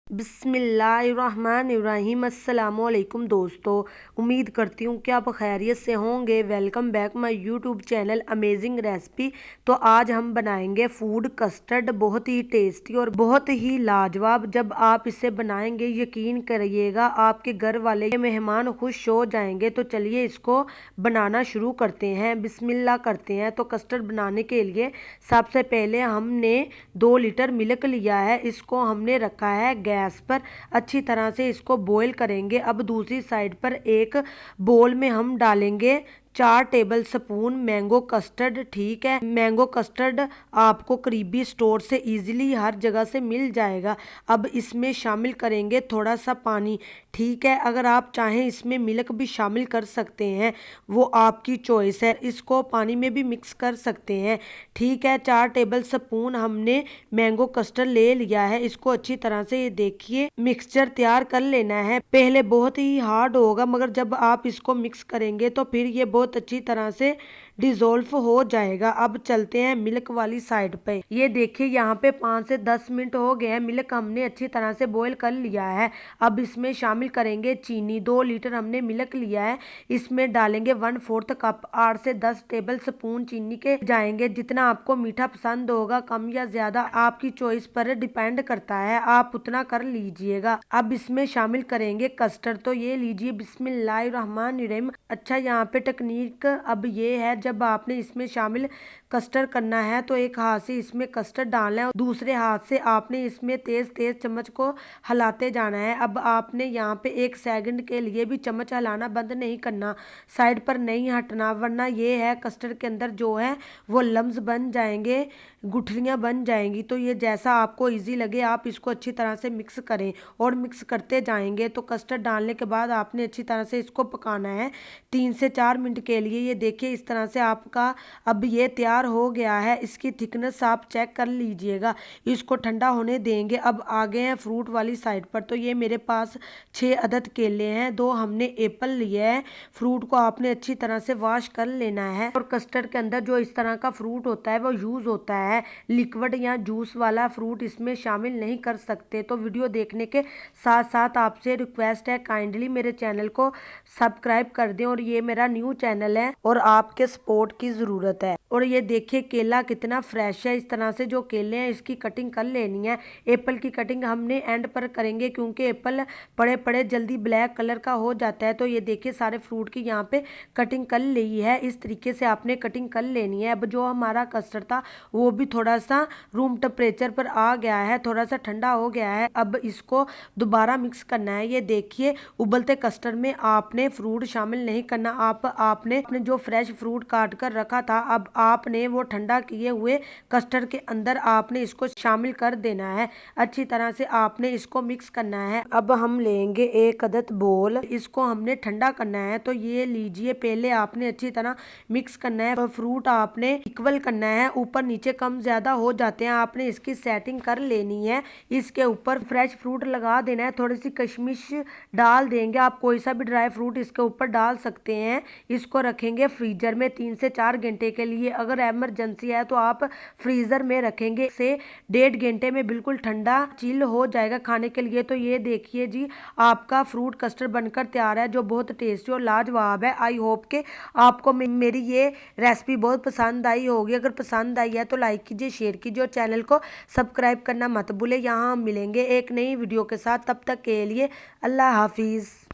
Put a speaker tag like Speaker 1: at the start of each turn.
Speaker 1: बिस्मिल्लाहिर्रहमानिर्रहीम। अस्सलामुअलैकुम दोस्तों, उम्मीद करती हूँ कि आप खैरियत से होंगे। Welcome back my YouTube channel amazing recipe. तो आज हम बनाएंगे फूड कस्टर्ड, बहुत ही टेस्टी और बहुत ही लाजवाब। जब आप इसे बनाएंगे यकीन करिएगा आपके घर वाले मेहमान खुश हो जाएंगे। तो चलिए इसको बनाना शुरू करते हैं, बिस्मिल्लाह करते हैं। तो कस्टर्ड बनाने के लिए सबसे पहले हमने 2 लीटर मिल्क लिया है, इसको हमने रखा है गैस पर। अच्छी तरह से इसको बॉईल करेंगे। अब दूसरी साइड पर एक बोल में हम डालेंगे 4 टेबल स्पून मैंगो कस्टर्ड। ठीक है, मैंगो कस्टर्ड आपको करीबी स्टोर से इजीली हर जगह से मिल जाएगा। अब इसमें शामिल करेंगे थोड़ा सा पानी। ठीक है, अगर आप चाहें इसमें मिल्क भी शामिल कर सकते हैं, वो आपकी चॉइस है। इसको पानी में भी मिक्स कर सकते हैं। ठीक है, 4 टेबल स्पून हमने मैंगो कस्टर्ड ले लिया है। इसको अच्छी तरह से ये देखिए मिक्सचर तैयार कर लेना है। पहले बहुत ही हार्ड होगा, मगर जब आप इसको मिक्स करेंगे तो फिर ये बहुत अच्छी तरह से डिजोल्व हो जाएगा। अब चलते हैं मिल्क वाली साइड पे। ये देखिए यहाँ पे 5 से 10 मिनट हो गए हैं। मिल्क हमने अच्छी तरह से बॉईल कर लिया है। अब इसमें शामिल करेंगे चीनी। 2 लीटर हमने मिल्क लिया है, इसमें डालेंगे 1/4 कप। 8 से 10 टेबल स्पून चीनी के जाएंगे। जितना आपको मीठा पसंद होगा, कम या ज्यादा आपकी चॉइस पर डिपेंड करता है, आप उतना कर लीजिएगा। अब इसमें शामिल करेंगे कस्टर्ड। तो ये लीजिए, बिस्मिल्लाहिर्रहमानिर्रहीम। अच्छा, यहाँ पे टेक्निक अब ये है, जब आपने इसमें शामिल कस्टर्ड करना है तो एक हाथ से इसमें कस्टर्ड डालना है और दूसरे हाथ से आपने इसमें तेज तेज चम्मच को हिलाते जाना है। अब आपने यहाँ पे 1 सेकंड के लिए भी चम्मच हिलाना बंद नहीं करना, साइड पर नहीं हटना, वरना ये है कस्टर्ड के अंदर जो है वो लम्स बन जाएंगे, गुठलियाँ बन जाएंगी। तो ये जैसा आपको इजी लगे आप इसको अच्छी तरह से मिक्स करें और मिक्स करते जाएंगे। तो कस्टर्ड डालने के बाद आपने अच्छी तरह से इसको पकाना है 3 से 4 मिनट के लिए। ये देखिए इस तरह से आपका अब ये तैयार हो गया है। इसकी थिकनेस आप चेक कर लीजिएगा। इसको ठंडा होने देंगे। अब आ गए हैं फ्रूट वाली साइड पर। तो ये मेरे पास 6 अदद केले हैं, 2 हमने एप्पल लिए है। फ्रूट को आपने अच्छी तरह से वॉश कर लेना है। और कस्टर्ड के अंदर जो इस तरह का फ्रूट होता है वो यूज होता है, लिक्विड या जूस वाला फ्रूट इसमें शामिल नहीं कर सकते। तो वीडियो देखने के साथ साथ आपसे रिक्वेस्ट है, काइंडली मेरे चैनल को सब्सक्राइब कर दें। और ये मेरा न्यू चैनल है और आपके सपोर्ट की ज़रूरत है। और ये देखिए केला कितना फ्रेश है। इस तरह से जो केले हैं इसकी कटिंग कर लेनी है। एप्पल की कटिंग हमने एंड पर करेंगे, क्योंकि एप्पल पड़े पड़े जल्दी ब्लैक कलर का हो जाता है। तो ये देखिए सारे फ्रूट की यहाँ पे कटिंग कर ली है। इस तरीके से आपने कटिंग कर लेनी है। अब जो हमारा कस्टर्ड था वो भी थोड़ा सा रूम टेम्परेचर पर आ गया है, थोड़ा सा ठंडा हो गया है। अब इसको दोबारा मिक्स करना है। ये देखिए उबलते कस्टर्ड में आपने फ्रूट शामिल नहीं करना। आपने जो फ्रेश फ्रूट काट कर रखा था, अब आपने वो ठंडा किए हुए कस्टर्ड के अंदर आपने इसको शामिल कर देना है। अच्छी तरह से आपने इसको मिक्स करना है। अब हम लेंगे 1 अदद बोल, इसको हमने ठंडा करना है। तो ये लीजिए, पहले आपने अच्छी तरह मिक्स करना है। तो फ्रूट आपने इक्वल करना है, ऊपर नीचे कम ज्यादा हो जाते हैं, आपने इसकी सेटिंग कर लेनी है। इसके ऊपर फ्रेश फ्रूट लगा देना है, थोड़ी सी कशमिश डाल देंगे। आप कोई सा भी ड्राई फ्रूट इसके ऊपर डाल सकते हैं। इसको रखेंगे फ्रीजर में 3 से 4 घंटे के लिए। अगर इमरजेंसी है तो आप फ्रीजर में रखेंगे से 1.5 घंटे में बिल्कुल ठंडा चिल हो जाएगा खाने के लिए। तो ये देखिए जी, आपका फ्रूट कस्टर्ड बनकर तैयार है, जो बहुत टेस्टी और लाजवाब है। आई होप के आपको मेरी ये रेसिपी बहुत पसंद आई होगी। अगर पसंद आई है तो लाइक कीजिए, शेयर कीजिए और चैनल को सब्सक्राइब करना मत भूले। यहाँ हम मिलेंगे एक नई वीडियो के साथ, तब तक के लिए अल्लाह हाफिज़।